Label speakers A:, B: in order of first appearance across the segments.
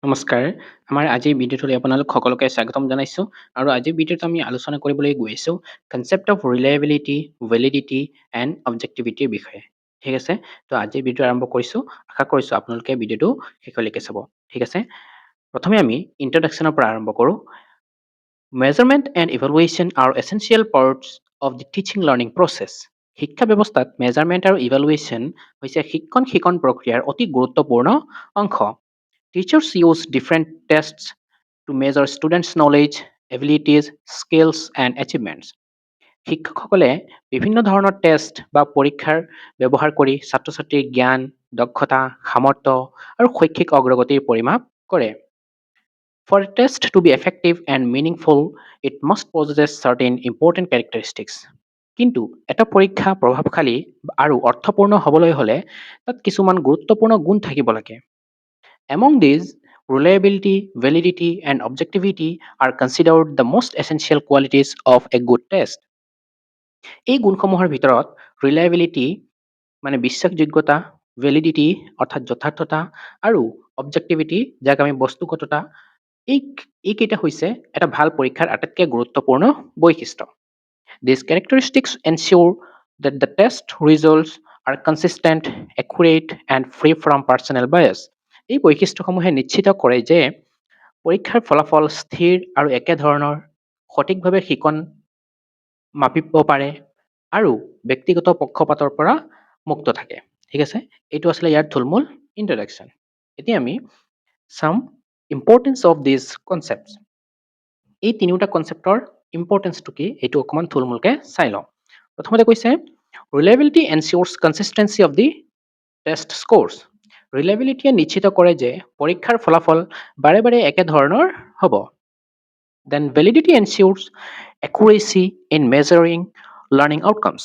A: নমস্কাৰ। আমাৰ আজিৰ ভিডিঅ'টোলৈ আপোনালোক সকলোকে স্বাগতম জনাইছোঁ আৰু আজিৰ ভিডিঅ'ত আমি আলোচনা কৰিবলৈ গৈ আছোঁ কনচেপ্ট অফ ৰিলায়েবিলিটি, ভেলিডিটি এণ্ড অবজেক্টিভিটিৰ বিষয়ে। ঠিক আছে? তো আজিৰ ভিডিঅ' আৰম্ভ কৰিছোঁ। আশা কৰিছোঁ আপোনালোকে ভিডিঅ'টো শেষলৈকে চাব। ঠিক আছে? প্ৰথমে আমি ইন্ট্ৰডাকশ্যনৰ পৰা আৰম্ভ কৰোঁ। Measurement and evaluation are essential parts of the teaching learning process. শিক্ষা ব্যৱস্থাত মেজাৰমেণ্ট আৰু ইভালুৱেশ্যন হৈছে শিক্ষণ প্ৰক্ৰিয়াৰ অতি গুৰুত্বপূৰ্ণ অংশ। Teachers use different tests to measure students' knowledge, abilities, skills, and achievements. শিক্ষকসকলে বিভিন্ন ধৰণৰ টেষ্ট বা পৰীক্ষাৰ ব্যৱহাৰ কৰি ছাত্ৰ-ছাত্ৰীৰ জ্ঞান, দক্ষতা, সামৰ্থ্য আৰু শৈক্ষিক অগ্ৰগতিৰ পৰিমাপ কৰে। For a test to be effective and meaningful, it must possess certain important characteristics. কিন্তু এটা পৰীক্ষা প্ৰভাৱশালী আৰু অৰ্থপূৰ্ণ হ'বলৈ হ'লে তাত কিছুমান গুৰুত্বপূৰ্ণ গুণ থাকিব লাগে। Among these, reliability, validity, and objectivity are considered the most essential qualities of a good test. এই গুণসমূহৰ ভিতৰত ৰিলায়েবিলিটি মানে বিশ্বাসযোগ্যতা, ভেলিডিটি অৰ্থাৎ যথাৰ্থতা আৰু অবজেক্টিভিটি যাক আমি বস্তুগততা এইকেইটা হৈছে এটা ভাল পৰীক্ষাৰ আটাইতকৈ গুৰুত্বপূৰ্ণ বৈশিষ্ট্য। These characteristics ensure that the test results are consistent, accurate, and free from personal bias. এই বৈশিষ্ট্যসমূহে নিশ্চিত কৰে যে পৰীক্ষাৰ ফলাফল স্থিৰ আৰু একেধৰণৰ সঠিকভাৱে শিকন মাপিব পাৰে আৰু ব্যক্তিগত পক্ষপাতৰ পৰা মুক্ত থাকে। ঠিক আছে? এইটো আছিলে ইয়াৰ থুলমূল ইন্ট্ৰডাকশ্যন। এতিয়া আমি চাম ইম্পৰ্টেঞ্চ অফ দিছ কনচেপ্টছ। এই তিনিওটা কনচেপ্টৰ ইম্পৰ্টেঞ্চটো কি এইটো অকণমান থুলমূলকৈ চাই লওঁ। প্ৰথমতে কৈছে ৰিলায়েবিলিটি এনচিয়ৰ্ছ কনচিষ্টেঞ্চি অফ দি টেষ্ট স্ক'ৰ্ছ। ৰিলায়েবিলিটিয়ে নিশ্চিত কৰে যে পৰীক্ষাৰ ফলাফল বাৰে বাৰে একেধৰণৰ হ'ব। Then validity ensures accuracy in measuring learning outcomes.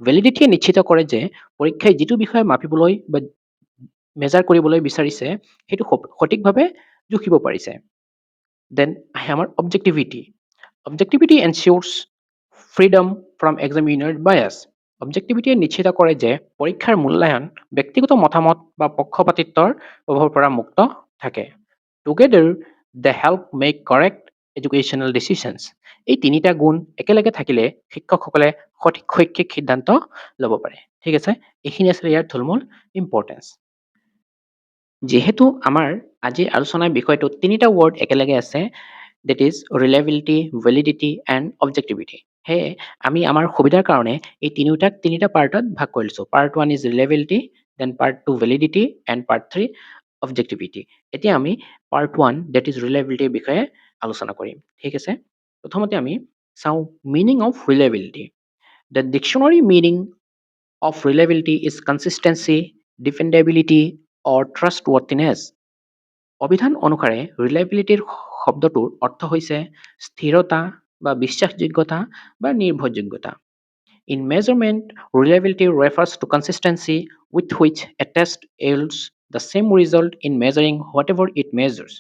A: Validity নিশ্চিত কৰে যে পৰীক্ষাই যিটো বিষয়ে মাপিবলৈ বা মেজাৰ কৰিবলৈ বিচাৰিছে সেইটো সঠিকভাৱে জুখিব পাৰিছে। Then আহে আমাৰ objectivity. Objectivity ensures freedom from examiner bias. Objectivity নিশ্চিত কৰে যে পৰীক্ষাৰ মূল্যায়ন ব্যক্তিগত মতামত বা পক্ষপাতিত্বৰ প্ৰভাৱৰ পৰা মুক্ত থাকে। Together, they help make correct educational decisions. এই তিনিটা গুণ একেলগে থাকিলে শিক্ষকসকলে সঠিক শৈক্ষিক সিদ্ধান্ত ল'ব পাৰে। ঠিক আছে? এইখিনি আছিলে ইয়াৰ থুলমূল ইম্পৰ্টেঞ্চ। যিহেতু আমাৰ আজিৰ আলোচনাৰ বিষয়টো তিনিটা ৱৰ্ড একেলগে আছে, that is reliability, validity and objectivity. সেয়ে আমি আমাৰ সুবিধাৰ কাৰণে এই তিনিটা পাৰ্টত ভাগ কৰি লৈছোঁ। Part 1 is reliability, then Part 2 validity and Part 3 objectivity. এতিয়া আমি Part 1 that is reliability বিষয়ে আলোচনা কৰিম। ঠিক আছে? প্ৰথমতে আমি চাওঁ meaning of reliability. The dictionary meaning of reliability is consistency, dependability or trustworthiness. অভিধান অনুসাৰে ৰিলায়েবিলিটিৰ শব্দটোৰ অৰ্থ হৈছে স্থিৰতা বা বিশ্বাসযোগ্যতা বা নিৰ্ভৰযোগ্যতা। In measurement, reliability refers to consistency with which a test yields the same result in measuring whatever it measures.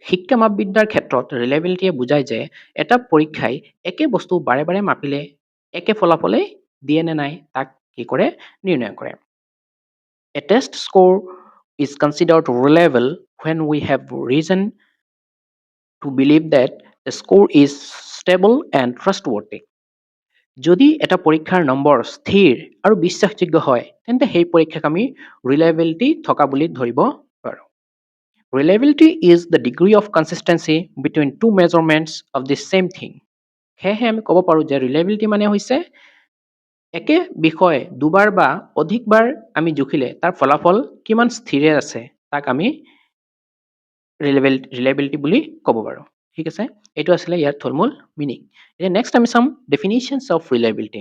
A: শিক্ষা মাপবিদ্যাৰ ক্ষেত্ৰত ৰিলায়েবিলিটিয়ে বুজায় যে এটা পৰীক্ষাই একে বস্তু বাৰে বাৰে মাপিলে একে ফলাফলেই দিয়ে নে নাই তাক কি কৰে নিৰ্ণয় কৰে। A test score is considered reliable when we have reason to believe that the score is stable and trustworthy. যদি এটা পৰীক্ষাৰ নম্বৰ স্থিৰ আৰু বিশ্বাসযোগ্য হয় তেন্তে সেই পৰীক্ষাক আমি ৰিলায়েবিলিটি থকা বুলি ধৰিব পাৰোঁ। Reliability is the degree of consistency between two measurements of the same thing. সেয়েহে আমি ক'ব পাৰোঁ যে ৰিলায়েবিলিটি মানে হৈছে একে বিষয় দুবাৰ বা অধিকবাৰ আমি জুখিলে তাৰ ফলাফল কিমান স্থিৰে আছে তাক আমি ৰিলায়েবিলিটি বুলি ক'ব পাৰোঁ। ঠিক আছে? এইটো আছিলে ইয়াৰ থুলমূল মিনিং। এতিয়া নেক্সট আমি চাম ডেফিনিশ্যনছ of ৰিলায়েবিলিটি।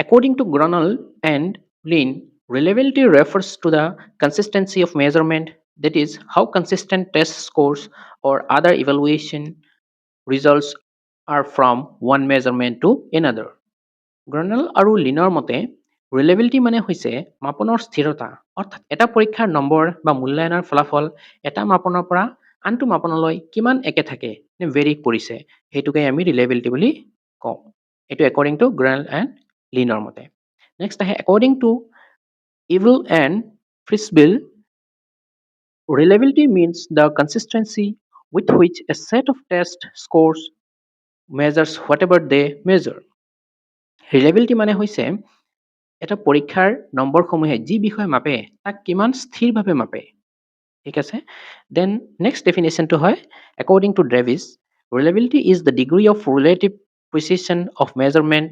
A: According to Grunwald and Lin, reliability refers to the consistency of measurement, that is, how consistent test scores or other evaluation results are from one measurement to another. Grunwald আৰু লিনৰ মতে ৰিলায়েবিলিটি মানে হৈছে মাপনৰ স্থিৰতা, অৰ্থাৎ এটা পৰীক্ষাৰ নম্বৰ বা মূল্যায়নৰ ফলাফল এটা মাপনৰ পৰা আনটো মাপনলৈ কিমান একে থাকে নে ভেৰি কৰিছে সেইটোকে আমি ৰিলায়েবিলিটি বুলি কওঁ। এইটো একৰ্ডিং টু গ্ৰনেল এণ্ড লিনৰ মতে। নেক্সট আহে according to Ebel and Frisbie, Reliability means the consistency with which a set of test scores measures whatever they measure. Reliability মানে হৈছে এটা পৰীক্ষাৰ নম্বৰসমূহে যি বিষয় মাপে তাক কিমান স্থিৰভাৱে মাপে। ঠিক আছে? Then next definition টো হয় according to Davis, reliability is the degree of relative precision of measurement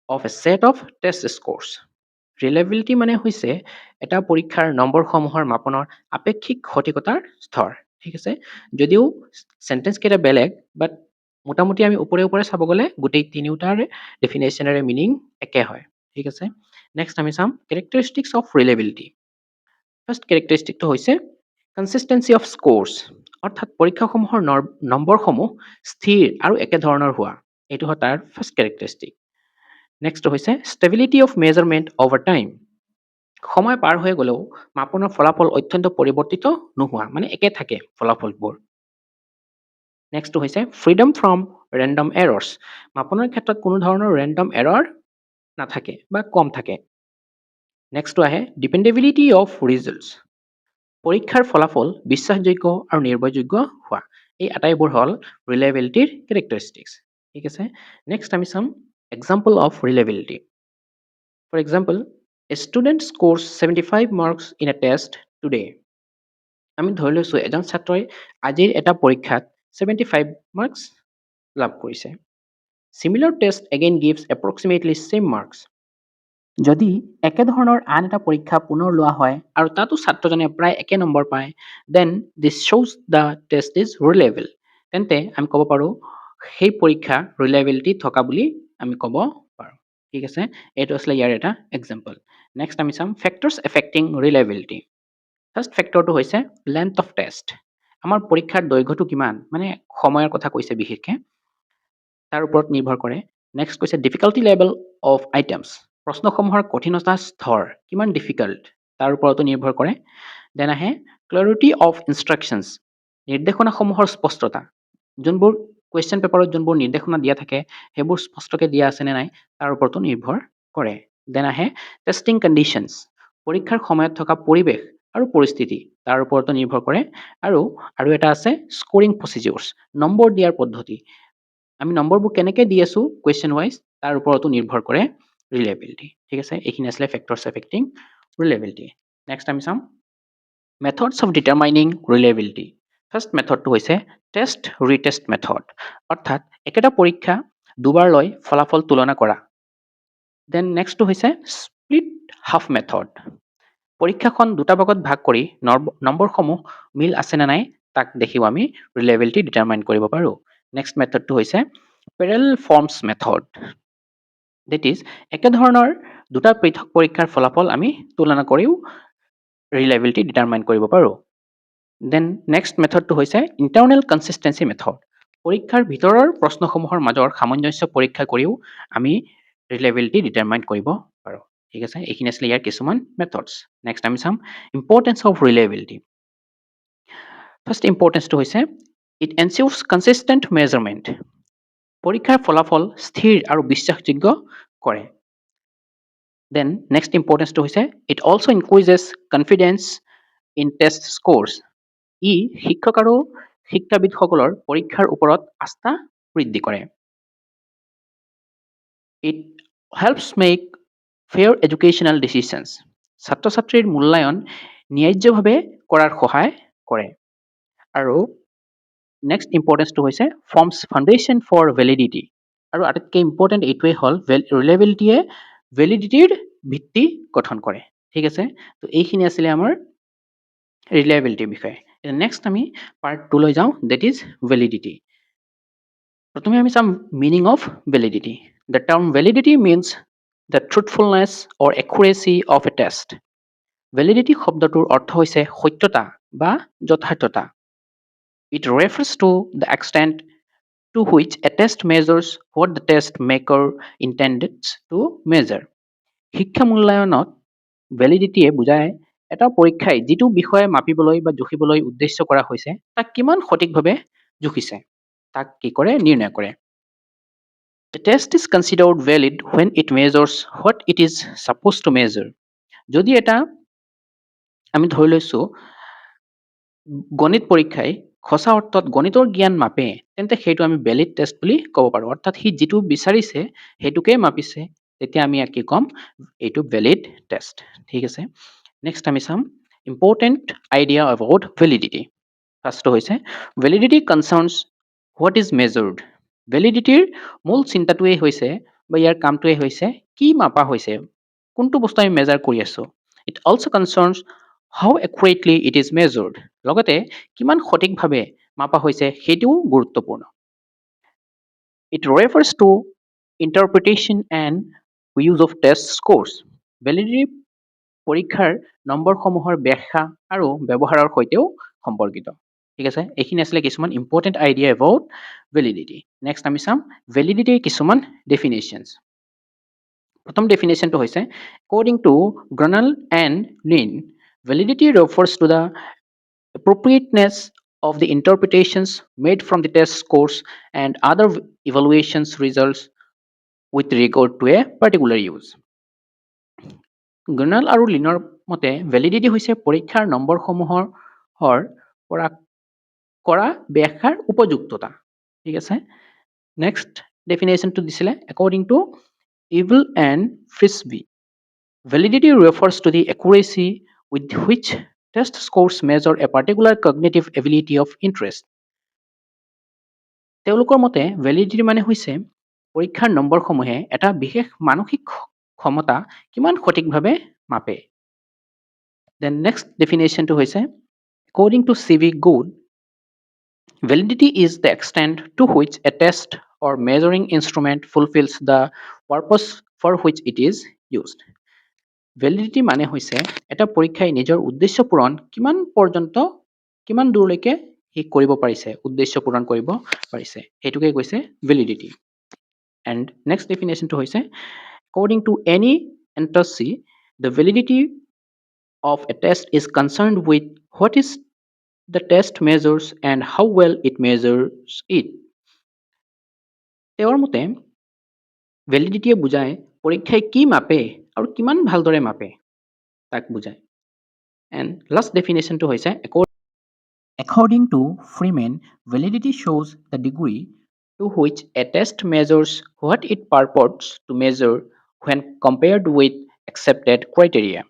A: of a set of test scores. Reliability মানে হৈছে এটা পৰীক্ষাৰ নম্বৰসমূহৰ মাপনৰ আপেক্ষিক সঠিকতাৰ স্তৰ। ঠিক আছে? যদিও সেন্টেন্স কেইটা বেলেগ বাট মোটামুটি আমি ওপৰে ওপৰে চাব গ'লে গোটেই তিনিওটাৰ ডেফিনেশ্যনেৰে মিনিং একে হয়। ঠিক আছে? নেক্সট আমি চাম characteristics of reliability. ফাৰ্ষ্ট কেৰেক্টাৰিষ্টিকটো হৈছে কনচিষ্টেঞ্চি অফ স্ক'ৰ্ছ, অৰ্থাৎ পৰীক্ষাসমূহৰ নম্বৰসমূহ স্থিৰ আৰু একেধৰণৰ হোৱা। এইটো হয় তাৰ ফাৰ্ষ্ট কেৰেক্টাৰিষ্টিক। নেক্সট হৈছে stability of measurement over time, সময় পাৰ হৈ গ'লেও মাপনৰ ফলাফল অত্যন্ত পৰিৱৰ্তিত নোহোৱা, মানে একে থাকে ফলাফলবোৰ। নেক্সট হৈছে ফ্ৰীডম ফ্ৰম ৰেণ্ডম এৰৰ্ছ, মাপনৰ ক্ষেত্ৰত কোনো ধৰণৰ ৰেণ্ডম এৰৰ নাথাকে বা কম থাকে। নেক্সটটো আহে ডিপেণ্ডেবিলিটি অফ ৰিজাল্টছ, পৰীক্ষাৰ ফলাফল বিশ্বাসযোগ্য আৰু নিৰ্ভৰযোগ্য হোৱা। এই আটাইবোৰ হ'ল ৰিলায়েবিলিটিৰ কেৰেক্টাৰিষ্টিক্স। ঠিক আছে? নেক্সট আমি চাম example of reliability. For example, a student scores 75 marks in a test today. আমি ধৰি লৈছোঁ এজন ছাত্ৰই আজিৰ এটা পৰীক্ষাত 75 মাৰ্কছ লাভ কৰিছে। Similar test again gives approximately same marks. যদি একেধৰণৰ আন এটা পৰীক্ষা পুনৰ লোৱা হয় আৰু তাতো ছাত্ৰজনে প্ৰায় একে নম্বৰ পায়, then this shows the test is reliable. তেন্তে আমি ক'ব পাৰোঁ সেই পৰীক্ষা ৰিলায়েবিলিটি থকা বুলি আমি ক'ব পাৰোঁ। ঠিক আছে? এইটো আছিলে ইয়াৰ এটা এক্সাম্পল। নেক্সট আমি চাম ফেক্টৰ্ছ এফেক্টিং ৰিলায়েবিলিটি। ফাৰ্ষ্ট ফেক্টৰটো হৈছে লেন্থ অফ টেষ্ট, আমাৰ পৰীক্ষাৰ দৈৰ্ঘ্যটো কিমান, মানে সময়ৰ কথা কৈছে বিশেষকৈ, তাৰ ওপৰত নিৰ্ভৰ কৰে। নেক্সট কৈছে ডিফিকাল্টি লেভেল অফ আইটেমছ, প্ৰশ্নসমূহৰ কঠিনতা স্তৰ কিমান ডিফিকাল্ট তাৰ ওপৰতো নিৰ্ভৰ কৰে। দেন আহে ক্লেৰিটি অফ ইনষ্ট্ৰাকশ্যনছ, নিৰ্দেশনাসমূহৰ স্পষ্টতা, যোনবোৰ কুৱেশ্যন পেপাৰত যোনবোৰ নিৰ্দেশনা দিয়া থাকে সেইবোৰ স্পষ্টকৈ দিয়া আছেনে নাই তাৰ ওপৰতো নিৰ্ভৰ কৰে। দেন আহে টেষ্টিং কণ্ডিশ্যনছ, পৰীক্ষাৰ সময়ত থকা পৰিৱেশ আৰু পৰিস্থিতি তাৰ ওপৰতো নিৰ্ভৰ কৰে। আৰু এটা আছে স্ক'ৰিং প্ৰচিডিউৰ্ছ, নম্বৰ দিয়াৰ পদ্ধতি, আমি নম্বৰবোৰ কেনেকৈ দি আছোঁ কুৱেশ্যন ৱাইজ তাৰ ওপৰতো নিৰ্ভৰ কৰে ৰিলায়েবিলিটি। ঠিক আছে? এইখিনি আছিলে ফেক্টৰ্ছ এফেক্টিং ৰিলায়েবিলিটি। নেক্সট আমি চাম মেথডছ অফ ডিটাৰমাইনিং ৰিলায়েবিলিটি। ফাৰ্ষ্ট মেথডটো হৈছে টেষ্ট ৰিটেষ্ট মেথড, অৰ্থাৎ একেটা পৰীক্ষা দুবাৰ লৈ ফলাফল তুলনা কৰা। দেন নেক্সটটো হৈছে স্প্লিট হাফ মেথড, পৰীক্ষাখন দুটা ভাগত ভাগ কৰি নম্বৰসমূহ মিল আছেনে নাই তাক দেখিও আমি ৰিলায়েবিলিটি ডিটাৰমাইন কৰিব পাৰোঁ। নেক্সট মেথডটো হৈছে parallel forms method, that is একেধৰণৰ দুটা পৃথক পৰীক্ষাৰ ফলাফল আমি তুলনা কৰিও ৰিলায়েবিলিটি ডিটাৰমাইন কৰিব পাৰোঁ। দেন নেক্সট মেথডটো হৈছে ইণ্টাৰনেল কনচিষ্টেঞ্চি মেথড, পৰীক্ষাৰ ভিতৰৰ প্ৰশ্নসমূহৰ মাজৰ সামঞ্জস্য পৰীক্ষা কৰিও আমি ৰিলায়েবিলিটি ডিটাৰমাইন কৰিব পাৰোঁ। ঠিক আছে? এইখিনি আছিলে ইয়াৰ কিছুমান মেথডছ। নেক্সট আমি চাম ইম্পৰ্টেঞ্চ অফ ৰিলায়েবিলিটি। ফাৰ্ষ্ট ইম্পৰ্টেঞ্চটো হৈছে ইট এনচিউৰ্ছ কনচিষ্টেণ্ট মেজাৰমেণ্ট, পৰীক্ষাৰ ফলাফল স্থিৰ আৰু বিশ্বাসযোগ্য কৰে। দেন নেক্সট ইম্পৰ্টেঞ্চটো হৈছে it also' increases confidence in test scores, ই শিক্ষক আৰু শিক্ষাবিদসকলৰ পৰীক্ষাৰ ওপৰত আস্থা বৃদ্ধি কৰে। It helps make fair educational decisions, ছাত্ৰ ছাত্ৰীৰ মূল্যায়ন ন্যায্যভাৱে কৰাৰ সহায় কৰে। আৰু নেক্সট ইম্পৰ্টেঞ্চটো হৈছে ফৰ্মছ ফাউণ্ডেশ্যন ফৰ ভেলিডিটি, আৰু আটাইতকৈ ইম্পৰ্টেণ্ট এইটোৱেই হ'ল ৰিলায়েবিলিটিয়ে ভেলিডিটিৰ ভিত্তি গঠন কৰে। ঠিক আছে? তো এইখিনি আছিলে আমাৰ ৰিলায়েবিলিটিৰ বিষয়ে। নেক্সট আমি পাৰ্ট 2 লৈ যাওঁ, ডেট ইজ ভেলিডিটি। প্ৰথমে আমি চাম meaning of validity. The term validity means the truthfulness or accuracy of a test. Validity শব্দটোৰ অৰ্থ হৈছে সত্যতা বা যথাৰ্থতা। It refers to the extent to which a test measures what the test maker intended to measure. শিক্ষা মূল্যায়নত ভেলিডিটিয়ে বুজায় এটা পৰীক্ষাই যিটো বিষয়ে মাপিবলৈ বা জুখিবলৈ উদ্দেশ্য কৰা হৈছে তাক কিমান সঠিকভাৱে জুখিছে তাক কি কৰে নিৰ্ণয় কৰে। The test is considered valid when it measures what it is supposed to measure. যদি এটা আমি ধৰি লৈছোঁ গণিত পৰীক্ষাই সঁচা অৰ্থত গণিতৰ জ্ঞান মাপে তেন্তে সেইটো আমি ভেলিড টেষ্ট বুলি ক'ব পাৰোঁ। অৰ্থাৎ সি যিটো বিচাৰিছে সেইটোকে মাপিছে, তেতিয়া আমি ইয়াক কি ক'ম, এইটো ভেলিড টেষ্ট। ঠিক আছে, নেক্সট আমি চাম ইম্পৰ্টেণ্ট আইডিয়া এবাউট ভেলিডিটি। ফাৰ্ষ্টটো হৈছে ভেলিডিটি কনচাৰ্নছ হোৱাট ইজ মেজাৰ্ড। ভেলিডিটিৰ মূল চিন্তাটোৱেই হৈছে বা ইয়াৰ কামটোৱেই হৈছে কি মাপা হৈছে, কোনটো বস্তু আমি মেজাৰ কৰি আছোঁ। It also' concerns how accurately it is measured. লগতে কিমান সঠিকভাৱে মাপা হৈছে সেইটোও গুৰুত্বপূৰ্ণ। It refers to interpretation and use of test scores. Validity পৰীক্ষাৰ নম্বৰসমূহৰ ব্যাখ্যা আৰু ব্যৱহাৰৰ সৈতেও সম্পৰ্কিত। ঠিক আছে, এইখিনি আছিলে কিছুমান important idea about validity. Next আমি চাম ভেলিডিটিৰ কিছুমান ডেফিনেশ্যনছ। প্ৰথম ডেফিনেশ্যনটো হৈছে according to Grunwald and Lin, validity refers to the appropriateness of the interpretations made from the test scores and other evaluations results with regard to a particular use. গ্ৰনাল আৰু লিনৰ মতে validity হৈছে পৰীক্ষাৰ নম্বৰসমূহৰ পৰা কৰা ব্যাখ্যাৰ উপযুক্ততা। ঠিক আছে, নেক্সট ডেফিনেশ্যনটো দিছিলে according to Evil and Frisbee, validity refers to the accuracy with which test scores measure a particular cognitive ability of interest. তেওঁলোকৰ মতে ভেলিডিটি মানে হৈছে পৰীক্ষাৰ নম্বৰসমূহে এটা বিশেষ মানসিক ক্ষমতা কিমান সঠিকভাৱে মাপে। দেন নেক্সট ডেফিনেশ্যনটো হৈছে according to C.V. Good, validity is the extent to which a test or measuring instrument fulfills the purpose for which it is used. Validity মানে হৈছে এটা পৰীক্ষাই নিজৰ উদ্দেশ্য পূৰণ কিমান দূৰলৈকে সি কৰিব পাৰিছে, উদ্দেশ্য পূৰণ কৰিব পাৰিছে, সেইটোকে কৈছে ভেলিডিটি। এণ্ড নেক্সট ডেফিনেশ্যনটো হৈছে according to any entity, the validity of a test is concerned with what is the test measures and how well it measures it. তেওঁৰ মতে ভেলিডিটিয়ে বুজায় পৰীক্ষাই কি মাপে আৰু কিমান ভালদৰে মাপে তাক বুজায়। এণ্ড লাষ্ট ডেফিনেশ্যনটো হৈছে according to Freeman, validity shows the degree to which a test measures what it purports to measure when compared with accepted criteria.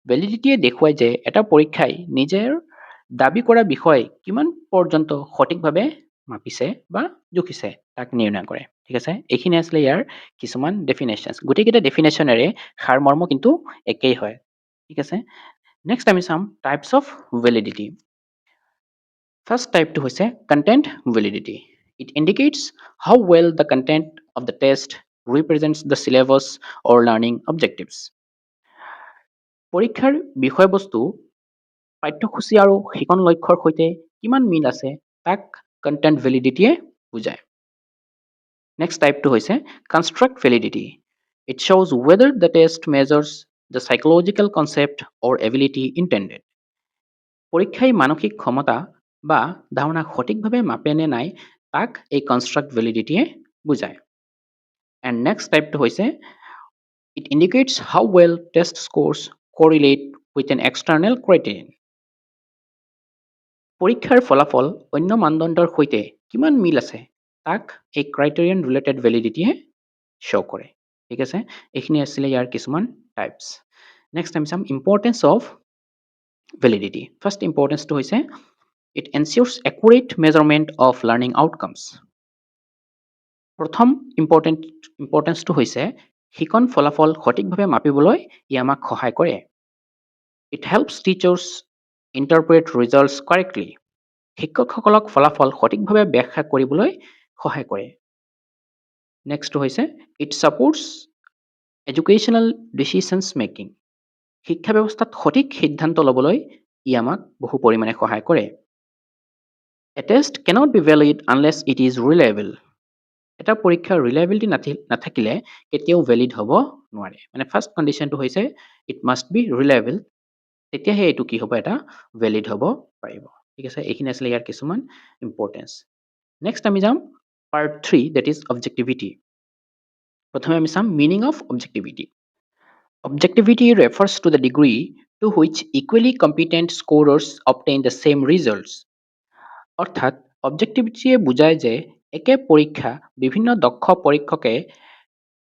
A: ভেলিডিটিয়ে দেখুৱায় যে এটা পৰীক্ষাই নিজৰ দাবী কৰা বিষয় কিমান পৰ্যন্ত সঠিকভাৱে মাপিছে বা জুখিছে তাক নিৰ্ণয় কৰে। ঠিক আছে, এইখিনি আছিলে ইয়াৰ কিছুমান ডেফিনেশ্যনছ। গোটেইকেইটা ডেফিনেশ্যনেৰে সাৰমৰ্ম কিন্তু একেই হয়। ঠিক আছে, নেক্সট আমি some types of validity. First টাইপটো হৈছে content validity. It indicates how well the content of the test represents the syllabus or learning objectives. পৰীক্ষাৰ বিষয়বস্তু পাঠ্যসূচী আৰু শিকন লক্ষ্যৰ সৈতে কিমান মিল আছে তাক কণ্টেণ্ট ভেলিডিটিয়ে বুজায়। নেক্সট টাইপটো হৈছে construct validity. It shows whether the test measures the psychological concept or ability intended. পৰীক্ষাই মানসিক ক্ষমতা বা ধাৰণা সঠিকভাৱে মাপে নে নাই তাক এই কনষ্ট্ৰাক্ট ভেলিডিটিয়ে বুজায়। এণ্ড নেক্সট টাইপটো হৈছে it indicates how well test scores correlate with an external criterion. পৰীক্ষাৰ ফলাফল অন্য মানদণ্ডৰ সৈতে কিমান মিল আছে তাক এই ক্ৰাইটেৰিয়ন ৰিলেটেড ভেলিডিটিয়ে শ্ব' কৰে। ঠিক আছে, এইখিনি আছিলে ইয়াৰ কিছুমান টাইপছ। নেক্সট আমি চাম ইম্পৰ্টেঞ্চ অফ ভেলিডিটি। ফাৰ্ষ্ট ইম্পৰ্টেঞ্চটো হৈছে it ensures accurate measurement of learning outcomes. প্ৰথম ইম্পৰ্টেঞ্চটো হৈছে শিকন ফলাফল সঠিকভাৱে মাপিবলৈ ই আমাক সহায় কৰে। It helps teachers interpret results correctly. শিক্ষকসকলক ফলাফল সঠিকভাৱে ব্যাখ্যা কৰিবলৈ সহায় কৰে। নেক্সটটো হৈছে it supports educational decisions making. শিক্ষা ব্যৱস্থাত সঠিক সিদ্ধান্ত ল'বলৈ ই আমাক বহু পৰিমাণে সহায় কৰে। A test cannot be valid unless it is reliable. এটা পৰীক্ষাৰ ৰিলায়েবিলিটি নাথাকিলে কেতিয়াও ভেলিড হ'ব নোৱাৰে। মানে ফাৰ্ষ্ট কণ্ডিশ্যনটো হৈছে ইট মাষ্ট বি ৰিলায়েবল, তেতিয়াহে এইটো কি হ'ব, এটা ভেলিড হ'ব পাৰিব। ঠিক আছে, এইখিনি আছিলে ইয়াৰ কিছুমান ইম্পৰ্টেঞ্চ। নেক্সট আমি যাম পাৰ্ট 3, দেট ইজ অবজেক্টিভিটি। প্ৰথমে আমি চাম meaning of objectivity. Objectivity refers to the degree to which equally competent scorers obtain the same results. অর্থাৎ অবজেক্টিভিটিয়ে বুজায় যে একে পৰীক্ষা বিভিন্ন দক্ষ পৰীক্ষকে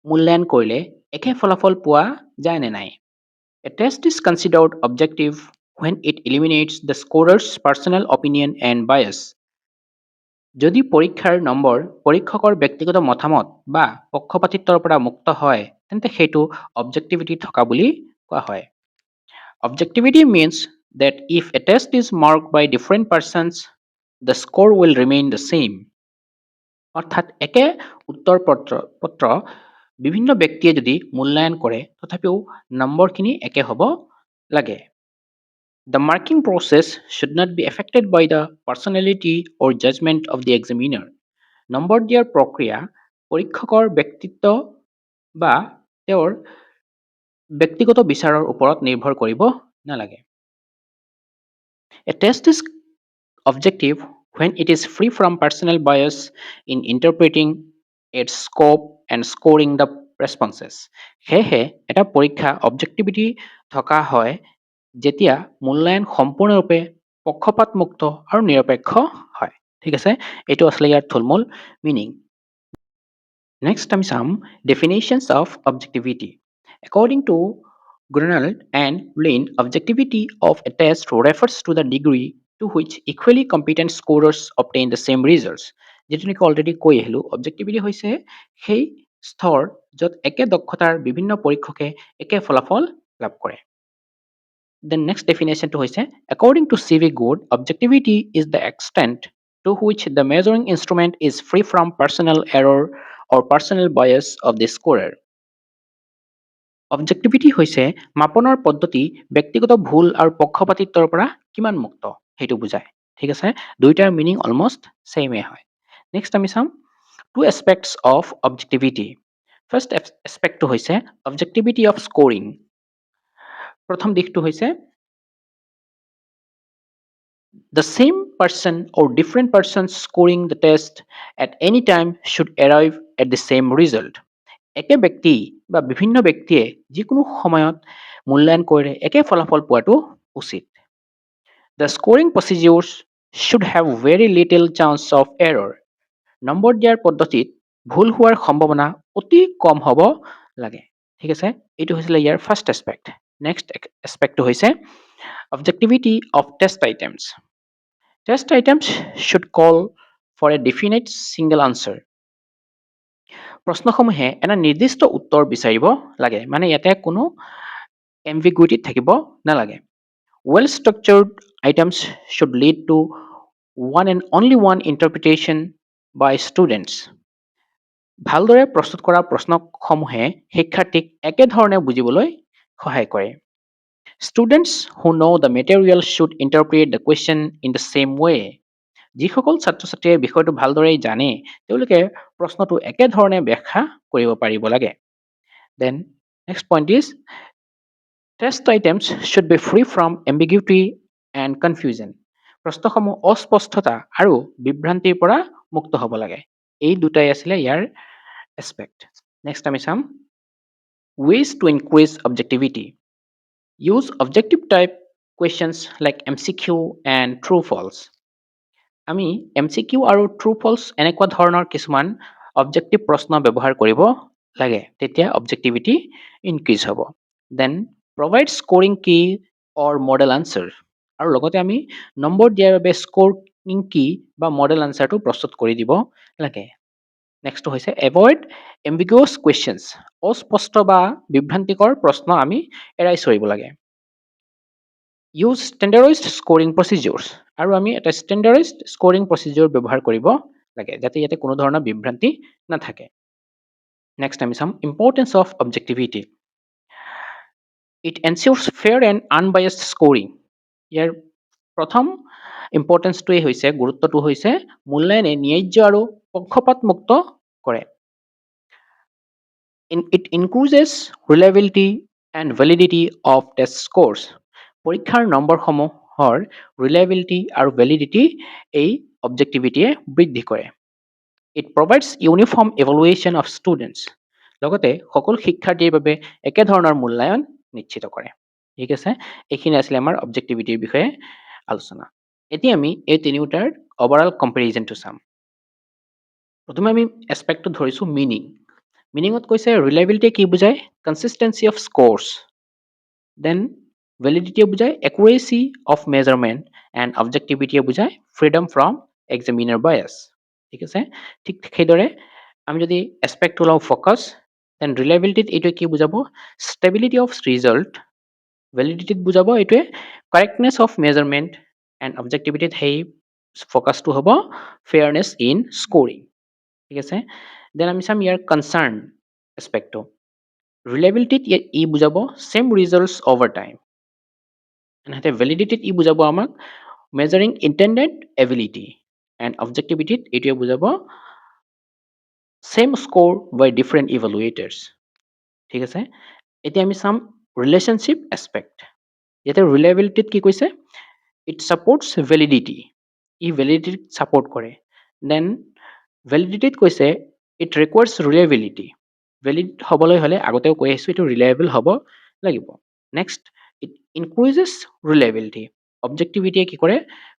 A: মূল্যায়ন কৰিলে একে ফলাফল পোৱা যায় নে নাই। A test is considered objective when it eliminates the scorer's personal opinion and bias. যদি পৰীক্ষাৰ নম্বৰ পৰীক্ষকৰ ব্যক্তিগত মতামত বা পক্ষপাতিত্বৰ পৰা মুক্ত হয় তেন্তে সেইটো অবজেক্টিভিটি থকা বুলি কোৱা হয়। Objectivity means that if a test is marked by different persons, the score will remain the same. অৰ্থাৎ একে উত্তৰ পত্ৰ বিভিন্ন ব্যক্তিয়ে যদি মূল্যায়ন কৰে তথাপিও নম্বৰখিনি একে হ'ব লাগে। The marking process should not be affected by the personality or judgment of the examiner. Number দিয়াৰ প্ৰক্ৰিয়া পৰীক্ষকৰ ব্যক্তিত্ব বা তেওঁৰ ব্যক্তিগত বিচাৰৰ ওপৰত নিৰ্ভৰ কৰিব নালাগে। A test is objective when it is free from personal bias in interpreting its scope and scoring the responses. সেয়েহে এটা পৰীক্ষা অবজেক্টিভিটি থকা হয় যেতিয়া মূল্যায়ন সম্পূৰ্ণৰূপে পক্ষপাতমুক্ত আৰু নিৰপেক্ষ হয়। ঠিক আছে, এইটো আছিলে ইয়াৰ থুলমূল মিনিং। Next আমি চাম definitions of objectivity. According to Grunwald and Lin, objectivity of a test refers to the degree to which equally competent scorers obtain the same results. যেটো নেকি অলৰেডি কৈ আহিলোঁ, অবজেক্টিভিটি হৈছে সেই স্তৰ য'ত একে দক্ষতাৰ বিভিন্ন পৰীক্ষকে একে ফলাফল লাভ কৰে। The next definition to হৈছে according to C.V. Good, objectivity is the extent to which the measuring instrument is free from personal error or personal bias of the scorer. Objectivity হৈছে মাপনৰ পদ্ধতি ব্যক্তিগত ভুল আৰু পক্ষপাতিত্বৰ পৰা কিমান মুক্ত সেইটো বুজায়। ঠিক আছে, দুইটাৰ মিনিং অলমোষ্ট সেমে হয়। নেক্সট আমি চাম two aspects of objectivity. First এছপেক্টটো হৈছে অবজেক্টিভিটি অফ স্কোৰিং। প্ৰথম দিশটো হৈছে the same person or different persons scoring the test at any time should arrive at the same result. একে ব্যক্তি বা বিভিন্ন ব্যক্তিয়ে যিকোনো সময়ত মূল্যায়ন কৰিলে একে ফলাফল পোৱাটো উচিত। The scoring procedures should have very little chance of error. Number দিয়াৰ পদ্ধতিত ভুল হোৱাৰ সম্ভাৱনা অতি কম হ'ব লাগে। ঠিক আছে, এইটো হৈছিলে ইয়াৰ ফাৰ্ষ্ট এছপেক্ট। নেক্সট এছপেক্টটো হৈছে objectivity of test items. Test items should call for a definite single answer. প্ৰশ্নসমূহে এটা নিৰ্দিষ্ট উত্তৰ বিচাৰিব লাগে, মানে ইয়াতে কোনো এম্বিগুইটি থাকিব নালাগে। Well structured items should lead to one and only one interpretation by students. ভালদৰে প্ৰস্তুত কৰা প্ৰশ্নসমূহে শিক্ষাৰ্থীক একেধৰণে বুজিবলৈ সহায় কৰে। Students who know the material should interpret the question in the same way. যিসকল ছাত্ৰ ছাত্ৰীয়ে বিষয়টো ভালদৰে জানে তেওঁলোকে প্ৰশ্নটো একেধৰণে ব্যাখ্যা কৰিব পাৰিব লাগে। Then next point is test items should be free from ambiguity and confusion. প্ৰশ্নসমূহ অস্পষ্টতা আৰু বিভ্ৰান্তিৰ পৰা মুক্ত হ'ব লাগে। এই দুটাই আছিলে ইয়াৰ এছপেক্ট। নেক্সট আমি চাম ways to increase objectivity. Use objective type questions like MCQ and true false. আমি MCQ আৰু true false এনেকুৱা ধৰণৰ কিছুমান অবজেক্টিভ প্ৰশ্ন ব্যৱহাৰ কৰিব লাগে, তেতিয়া অবজেক্টিভিটি ইনক্ৰিজ হ'ব। Then provide scoring key or model answer. আৰু লগতে আমি নম্বৰ দিয়াৰ বাবে স্কোৰিং কি বা মডেল আনচাৰটো প্ৰস্তুত কৰি দিব লাগে। নেক্সটটো হৈছে এভইড এম্বিগুয়াছ কুৱেশ্যনছ। অস্পষ্ট বা বিভ্ৰান্তিকৰ প্ৰশ্ন আমি এৰাই চলিব লাগে। Use standardized scoring procedures. আৰু আমি এটা ষ্টেণ্ডাৰ্ডাইজড স্কোৰিং প্ৰচিডিউৰ ব্যৱহাৰ কৰিব লাগে যাতে ইয়াতে কোনো ধৰণৰ বিভ্ৰান্তি নাথাকে। নেক্সট আমি চাম importance of objectivity. It ensures fair and unbiased scoring. ইয়াৰ প্ৰথম ইম্পৰ্টেঞ্চটোৱে হৈছে গুৰুত্বটো হৈছে মূল্যায়নে ন্যায্য আৰু পক্ষপাতমুক্ত কৰে। It increases reliability and validity of test scores. পৰীক্ষাৰ নম্বৰসমূহৰ ৰিলায়েবিলিটি আৰু ভেলিডিটি এই অবজেক্টিভিটিয়ে বৃদ্ধি কৰে। It provides uniform evaluation of students. লগতে সকলো শিক্ষাৰ্থীৰ বাবে একেধৰণৰ মূল্যায়ন নিশ্চিত কৰে। ঠিক আছে, এইখিনি আছিলে আমাৰ অবজেক্টিভিটিৰ বিষয়ে আলোচনা। এতিয়া আমি এই তিনিওটাৰ ওভাৰঅল কম্পেৰিজনটো চাম। প্ৰথমে আমি এছপেক্টটো ধৰিছোঁ মিনিং। মিনিঙত কৈছে ৰিলায়েবিলিটিয়ে কি বুজায়? Consistency of scores. দেন ভেলিডিটিয়ে বুজায় একুৰেচি অফ মেজাৰমেণ্ট এণ্ড অবজেক্টিভিটিয়ে বুজায় ফ্ৰীডম ফ্ৰম এক্সামিনাৰ বায়াছ। ঠিক আছে, ঠিক সেইদৰে আমি যদি এছপেক্টটো লওঁ ফ'কাছ, দেন ৰিলায়েবিলিটিত এইটোৱে কি বুজাব? Stability of result. ভেলিডিটিত বুজাব এইটোৱে কাৰেক্টনেছ অফ মেজাৰমেণ্ট এণ্ড অবজেক্টিভিটিত সেই ফ'কাছটো হ'ব ফেয়াৰনেছ ইন স্ক'ৰিং। ঠিক আছে, দেন আমি চাম ইয়াৰ কনচাৰ্ণ এছপেক্টটো। ৰিলায়েবিলিটিত ই বুজাব চেম ৰিজাল্টছ অভাৰ টাইম। আনহাতে ভেলিডিটিত ই বুজাব আমাক মেজাৰিং ইণ্টেণ্ডেড এবিলিটি এণ্ড অবজেক্টিভিটিত এইটোৱে বুজাব চেম স্ক'ৰ বাই ডিফাৰেণ্ট ইভালুৱেটাৰ্ছ। ঠিক আছে, এতিয়া আমি চাম ৰিলেশ্যনশ্বিপ এছপেক্ট। ইয়াতে ৰিলায়েবিলিটিত কি কৈছে? It supports validity. ই ভেলিডিটিক ছাপৰ্ট কৰে। দেন ভেলিডিটিত কৈছে ইট ৰিকুৱাৰ্ছ ৰিলায়েবিলিটি। ভেলিড হ'বলৈ হ'লে আগতেও কৈ আহিছোঁ এইটো ৰিলায়েবল হ'ব লাগিব। Next it increases reliability. অবজেক্টিভিটিয়ে কি কৰে?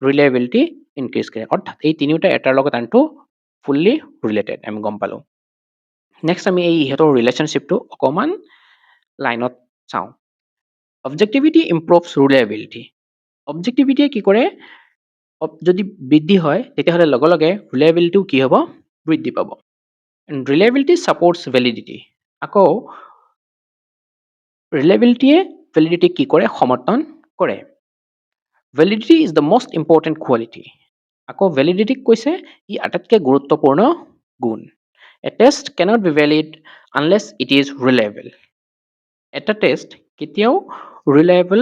A: ৰিলায়েবিলিটি ইনক্ৰিজ কৰে। অৰ্থাৎ এই তিনিওটা এটাৰ লগত আনটো ফুল্লি ৰিলেটেড আমি গম পালোঁ। নেক্সট আমি এই ইহঁতৰ ৰিলেশ্যনশ্বিপটো অকণমান লাইনত চাওঁ। অবজেক্টিভিটি ইম্প্ৰুভছ ৰিলায়েবিলিটি। অবজেক্টিভিটিয়ে কি কৰে? যদি বৃদ্ধি হয় তেতিয়াহ'লে লগে লগে ৰিলায়েবিলিটিও কি হ'ব? বৃদ্ধি পাব। Reliability supports validity. আকৌ ৰিলায়েবিলিটিয়ে ভেলিডিটিক কি কৰে? সমৰ্থন কৰে। Validity is the most important quality. আকৌ ভেলিডিটিক কৈছে ই আটাইতকৈ গুৰুত্বপূৰ্ণ গুণ। A test cannot be valid unless it is reliable. এটা টেষ্ট কেতিয়াও ৰিলায়েবল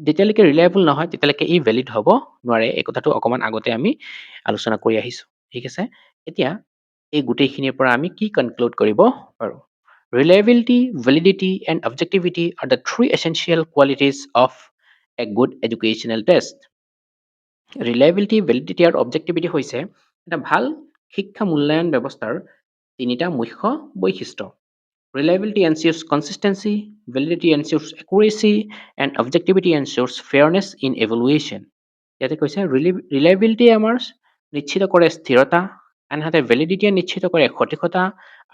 A: যেতিয়ালৈকে ৰিলায়েবল নহয় তেতিয়ালৈকে ই ভেলিড হ'ব নোৱাৰে। এই কথাটো অকণমান আগতে আমি আলোচনা কৰি আহিছোঁ। ঠিক আছে, এতিয়া এই গোটেইখিনিৰ পৰা আমি কি কনক্লুড কৰিব পাৰোঁ? Reliability, validity and objectivity are the three essential qualities of a good educational test. Reliability, validity আৰু অবজেক্টিভিটি হৈছে এটা ভাল শিক্ষা মূল্যায়ন ব্যৱস্থাৰ তিনিটা মুখ্য বৈশিষ্ট্য। Reliability ensures consistency, validity ensures accuracy, and objectivity ensures fairness in evaluation. ইয়াতে কৈছে ৰিলায়েবিলিটি আমাৰ নিশ্চিত কৰে স্থিৰতা, আনহাতে ভেলিডিটিয়ে নিশ্চিত কৰে সঠিকতা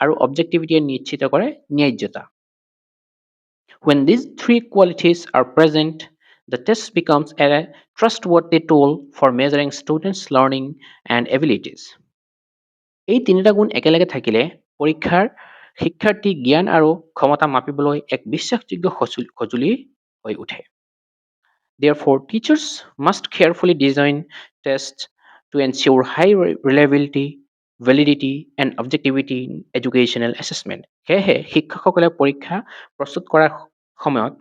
A: আৰু অবজেক্টিভিটিয়ে নিশ্চিত কৰে ন্যায্যতা। When these three qualities are present, the test becomes a trustworthy tool for measuring students' learning and abilities. এই তিনিটা গুণ একেলগে থাকিলে পৰীক্ষাৰ শিক্ষাৰ্থী জ্ঞান আৰু ক্ষমতা মাপিবলৈ এক বিশ্বাসযোগ্য সঁজুলি হৈ উঠে। Therefore, teachers must carefully design tests to ensure high reliability, validity, and objectivity in educational assessment. সেয়েহে শিক্ষকসকলে পৰীক্ষা প্ৰস্তুত কৰাৰ সময়ত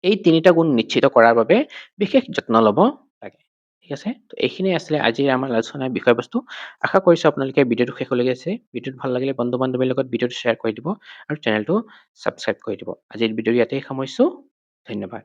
A: এই তিনিটা গুণ নিশ্চিত কৰাৰ বাবে বিশেষ যত্ন ল'ব লাগে। ঠিক আছে, তো এইখিনি আছিলে আজিৰ আমাৰ আলোচনাৰ বিষয়বস্তু। আশা কৰিছোঁ আপোনালোকে ভিডিঅ'টো শেষলৈকে আছে। ভিডিঅ'টো ভাল লাগিলে বন্ধু বান্ধৱীৰ লগত ভিডিঅ'টো শ্বেয়াৰ কৰি দিব আৰু চেনেলটো ছাবস্ক্ৰাইব কৰি দিব। আজিৰ ভিডিঅ'টো ইয়াতেই সামৰিছোঁ। ধন্যবাদ।